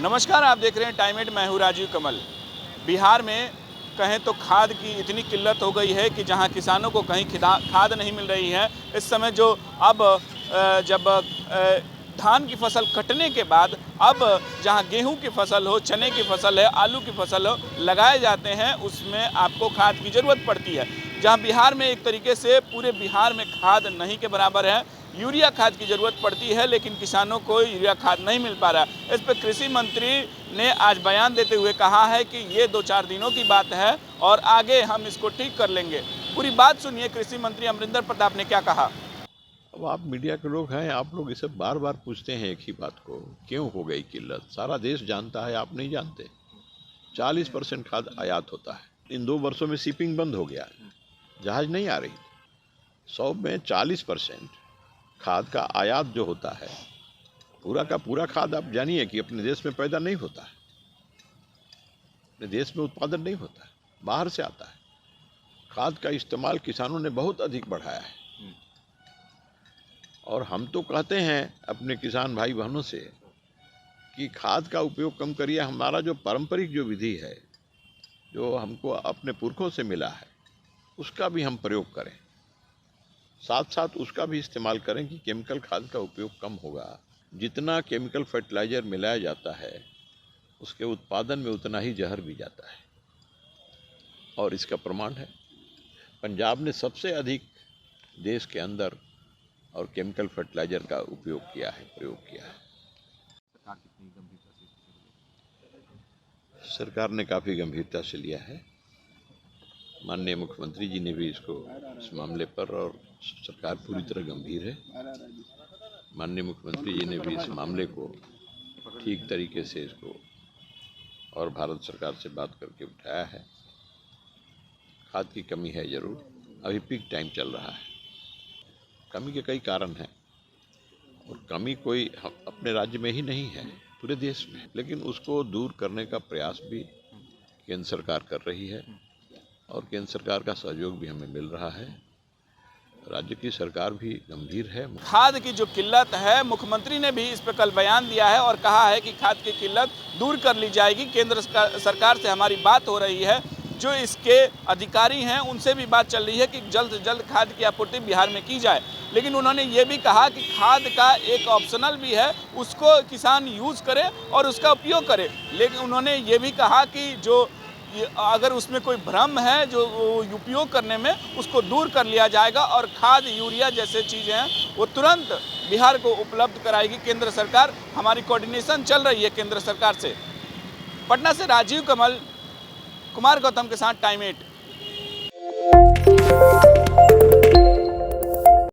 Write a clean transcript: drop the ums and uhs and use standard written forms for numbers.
नमस्कार, आप देख रहे हैं टाइम 8। मैं हूँ राजीव कमल। बिहार में कहें तो खाद की इतनी किल्लत हो गई है कि जहां किसानों को कहीं खाद नहीं मिल रही है। इस समय जो अब जब धान की फसल कटने के बाद अब जहां गेहूं की फसल हो, चने की फसल है, आलू की फसल हो, लगाए जाते हैं, उसमें आपको खाद की ज़रूरत पड़ती है। जहां बिहार में एक तरीके से पूरे बिहार में खाद नहीं के बराबर है, यूरिया खाद की ज़रूरत पड़ती है, लेकिन किसानों को यूरिया खाद नहीं मिल पा रहा है। इस पर कृषि मंत्री ने आज बयान देते हुए कहा है कि ये 2-4 दिनों की बात है और आगे हम इसको ठीक कर लेंगे। पूरी बात सुनिए, कृषि मंत्री अमरिंदर प्रताप ने क्या कहा। अब आप मीडिया के लोग हैं, आप लोग इसे बार बार पूछते हैं एक ही बात को, क्यों हो गई किल्लत। सारा देश जानता है, आप नहीं जानते। 40% खाद आयात होता है। इन 2 वर्षों में शिपिंग बंद हो गया है, जहाज नहीं आ रही। 100 में 40% खाद का आयात जो होता है, पूरा का पूरा खाद आप जानिए कि अपने देश में पैदा नहीं होता है, अपने देश में उत्पादन नहीं होता है, बाहर से आता है। खाद का इस्तेमाल किसानों ने बहुत अधिक बढ़ाया है और हम तो कहते हैं अपने किसान भाई बहनों से कि खाद का उपयोग कम करिए। हमारा जो पारंपरिक जो विधि है, जो हमको अपने पुरखों से मिला है, उसका भी हम प्रयोग करें। साथ साथ उसका भी इस्तेमाल करें कि केमिकल खाद का उपयोग कम होगा। जितना केमिकल फर्टिलाइज़र मिलाया जाता है, उसके उत्पादन में उतना ही जहर भी जाता है और इसका प्रमाण है। पंजाब ने सबसे अधिक देश के अंदर और केमिकल फर्टिलाइज़र का उपयोग किया है, प्रयोग किया है। सरकार ने काफ़ी गंभीरता से लिया है। माननीय मुख्यमंत्री जी ने भी इस मामले पर, और सरकार पूरी तरह गंभीर है। माननीय मुख्यमंत्री जी ने भी इस मामले को ठीक तरीके से इसको और भारत सरकार से बात करके उठाया है। खाद की कमी है ज़रूर, अभी पीक टाइम चल रहा है। कमी के कई कारण हैं और कमी कोई अपने राज्य में ही नहीं है, पूरे देश में। लेकिन उसको दूर करने का प्रयास भी केंद्र सरकार कर रही है और केंद्र सरकार का सहयोग भी हमें मिल रहा है। राज्य की सरकार भी गंभीर है। खाद की जो किल्लत है, मुख्यमंत्री ने भी इस पर कल बयान दिया है और कहा है कि खाद की किल्लत दूर कर ली जाएगी। केंद्र सरकार से हमारी बात हो रही है, जो इसके अधिकारी हैं उनसे भी बात चल रही है कि जल्द से जल्द खाद की आपूर्ति बिहार में की जाए। लेकिन उन्होंने ये भी कहा कि खाद का एक ऑप्शनल भी है, उसको किसान यूज़ करे और उसका उपयोग करे। लेकिन उन्होंने ये भी कहा कि जो अगर उसमें कोई भ्रम है जो उपयोग करने में, उसको दूर कर लिया जाएगा और खाद, यूरिया जैसे चीज़ें हैं वो तुरंत बिहार को उपलब्ध कराएगी केंद्र सरकार। हमारी कोऑर्डिनेशन चल रही है केंद्र सरकार से। पटना से राजीव कमल, कुमार गौतम के साथ टाइम 8।